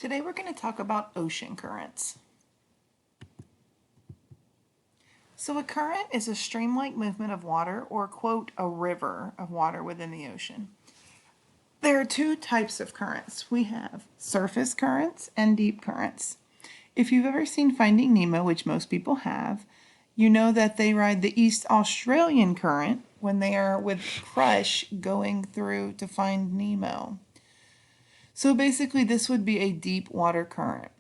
Today we're going to talk about ocean currents. So a current is a stream-like movement of water, or quote, a river of water within the ocean. There are two types of currents. We have surface currents and deep currents. If you've ever seen Finding Nemo, which most people have, you know that they ride the East Australian current when they are with Crush going through to find Nemo. So basically this would be a deep water current.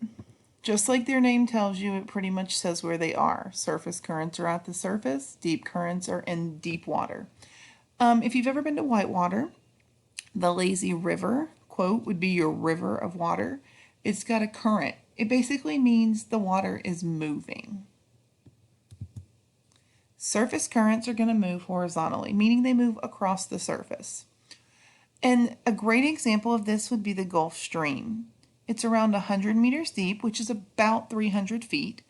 Just like their name tells you, it pretty much says where they are. Surface currents are at the surface, deep currents are in deep water. If you've ever been to Whitewater, the lazy river, quote, would be your river of water. It's got a current. It basically means the water is moving. Surface currents are going to move horizontally, meaning they move across the surface. And a great example of this would be the Gulf Stream. It's around 100 meters deep, which is about 300 feet.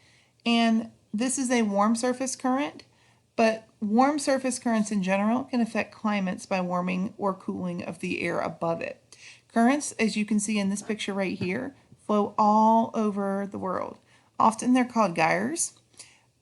And this is a warm surface current, but warm surface currents in general can affect climates by warming or cooling of the air above it. Currents, as you can see in this picture right here, flow all over the world. Often they're called gyres.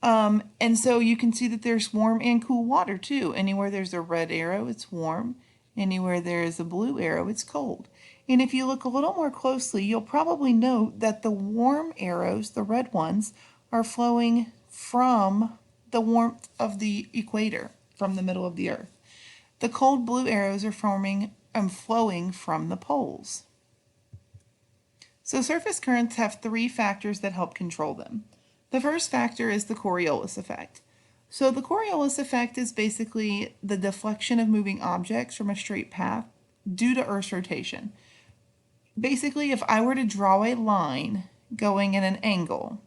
And so you can see that there's warm and cool water too. Anywhere there's a red arrow, it's warm. Anywhere there is a blue arrow, it's cold. And if you look a little more closely, you'll probably note that the warm arrows, the red ones, are flowing from the warmth of the equator, from the middle of the earth. The cold blue arrows are forming and flowing from the poles. So surface currents have three factors that help control them. The first factor is the Coriolis effect. So the Coriolis effect is basically the deflection of moving objects from a straight path due to Earth's rotation. Basically, if I were to draw a line going in an angle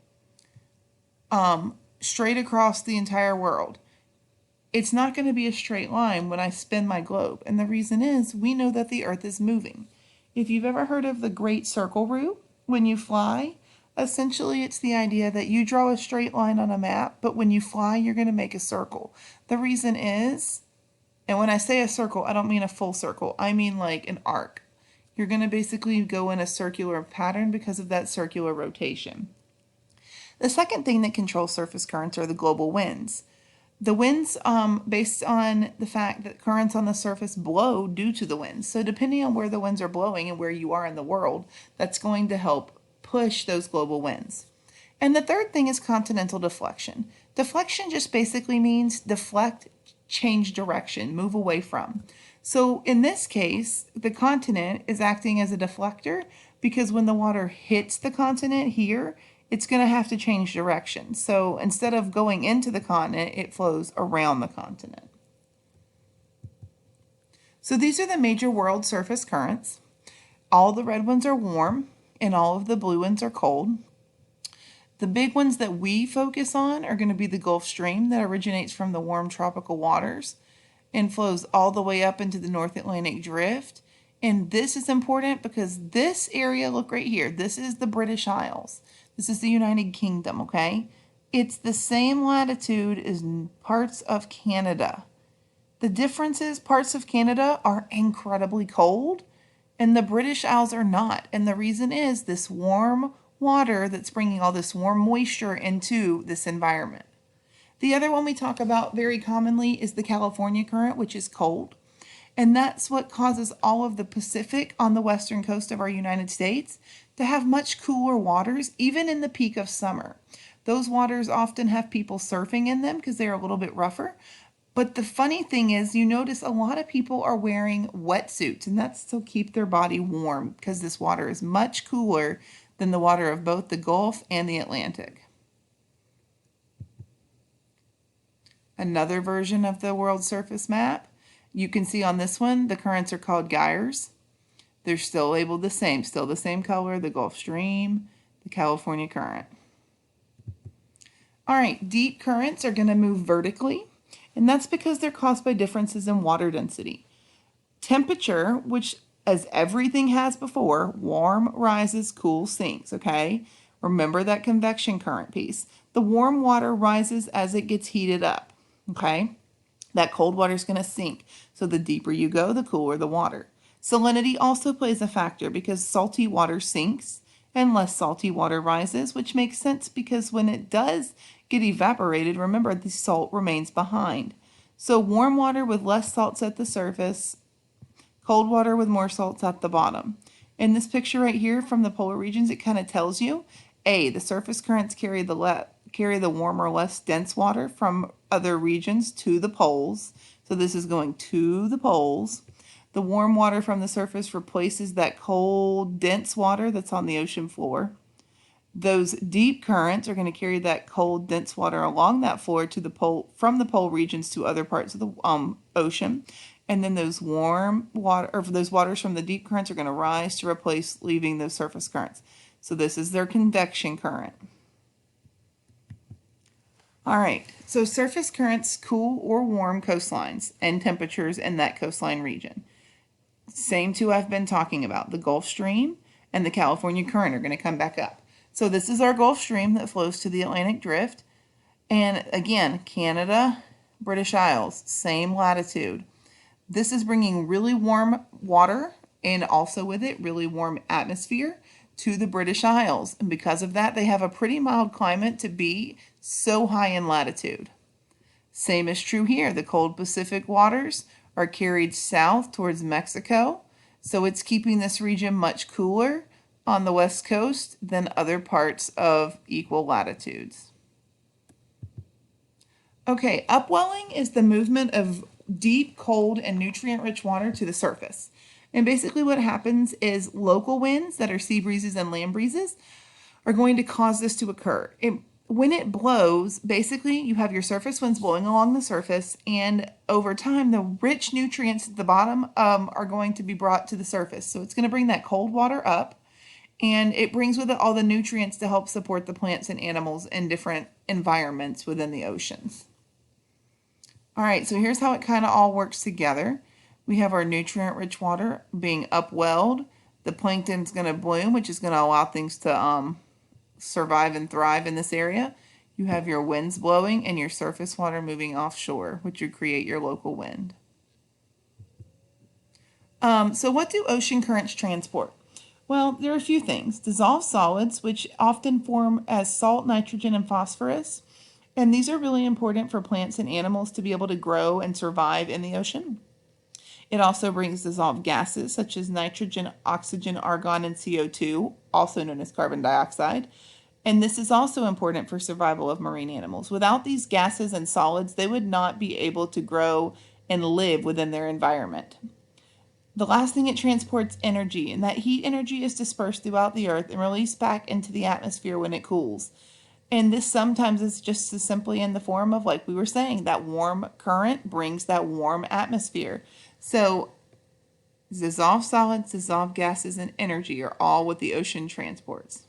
straight across the entire world, it's not going to be a straight line when I spin my globe. And the reason is we know that the Earth is moving. If you've ever heard of the Great Circle route when you fly, essentially it's the idea that you draw a straight line on a map, but when you fly, you're going to make a circle. The reason is, and when I say a circle, I don't mean a full circle. I mean like an arc. You're going to basically go in a circular pattern because of that circular rotation. The second thing that controls surface currents are the global winds. The winds, based on the fact that currents on the surface blow due to the winds. So depending on where the winds are blowing and where you are in the world, that's going to help push those global winds. And the third thing is continental deflection. Deflection just basically means deflect, change direction, move away from. So in this case, the continent is acting as a deflector because when the water hits the continent here, it's going to have to change direction. So instead of going into the continent, it flows around the continent. So these are the major world surface currents. All the red ones are warm and all of the blue ones are cold. The big ones that we focus on are going to be the Gulf Stream that originates from the warm tropical waters and flows all the way up into the North Atlantic Drift. And this is important because this area, look right here, this is the British Isles. This is the United Kingdom, okay? It's the same latitude as parts of Canada. The difference is parts of Canada are incredibly cold and the British Isles are not. And the reason is this warm water that's bringing all this warm moisture into this environment. The other one we talk about very commonly is the California current, which is cold. And that's what causes all of the Pacific on the western coast of our United States to have much cooler waters, even in the peak of summer. Those waters often have people surfing in them because they're a little bit rougher. But the funny thing is, you notice a lot of people are wearing wetsuits, and that's to keep their body warm because this water is much cooler than the water of both the Gulf and the Atlantic. Another version of the world surface map. You can see on this one, the currents are called gyres. They're still labeled the same, still the same color, the Gulf Stream, the California current. All right, deep currents are going to move vertically, and that's because they're caused by differences in water density. Temperature, which as everything has before, warm rises, cool sinks, okay? Remember that convection current piece. The warm water rises as it gets heated up, okay? That cold water is going to sink. So the deeper you go, the cooler the water. Salinity also plays a factor because salty water sinks and less salty water rises, which makes sense because when it does get evaporated, remember the salt remains behind. So warm water with less salts at the surface, cold water with more salts at the bottom. In this picture right here from the polar regions, it kind of tells you, A, the surface currents carry the warmer, less dense water from other regions to the poles. So this is going to the poles. The warm water from the surface replaces that cold, dense water that's on the ocean floor. Those deep currents are going to carry that cold, dense water along that floor to the pole, from the pole regions to other parts of the ocean. And then those warm water, or those waters from the deep currents are going to rise to replace leaving those surface currents. So this is their convection current. All right, so surface currents cool or warm coastlines and temperatures in that coastline region. Same two I've been talking about. The Gulf Stream and the California Current are going to come back up. So this is our Gulf Stream that flows to the Atlantic Drift. And again, Canada, British Isles, same latitude. This is bringing really warm water and also with it really warm atmosphere to the British Isles. And because of that, they have a pretty mild climate to be so high in latitude. Same is true here. The cold Pacific waters are carried south towards Mexico. So it's keeping this region much cooler on the west coast than other parts of equal latitudes. Okay, upwelling is the movement of deep, cold, and nutrient-rich water to the surface. And basically what happens is local winds that are sea breezes and land breezes are going to cause this to occur. When it blows, basically you have your surface winds blowing along the surface, and over time the rich nutrients at the bottom are going to be brought to the surface. So it's going to bring that cold water up, and it brings with it all the nutrients to help support the plants and animals in different environments within the oceans. All right, so here's how it kind of all works together. We have our nutrient-rich water being upwelled. The plankton's going to bloom, which is going to allow things to survive and thrive in this area. You have your winds blowing and your surface water moving offshore, which would create your local wind. So what do ocean currents transport? Well, there are a few things. Dissolved solids, which often form as salt, nitrogen, and phosphorus. And these are really important for plants and animals to be able to grow and survive in the ocean. It also brings dissolved gases such as nitrogen, oxygen, argon, and CO2, also known as carbon dioxide. And this is also important for survival of marine animals. Without these gases and solids, they would not be able to grow and live within their environment. The last thing it transports energy, and that heat energy is dispersed throughout the earth and released back into the atmosphere when it cools. And this sometimes is just as simply in the form of, like we were saying, that warm current brings that warm atmosphere. So dissolved solids, dissolved gases, and energy are all what the ocean transports.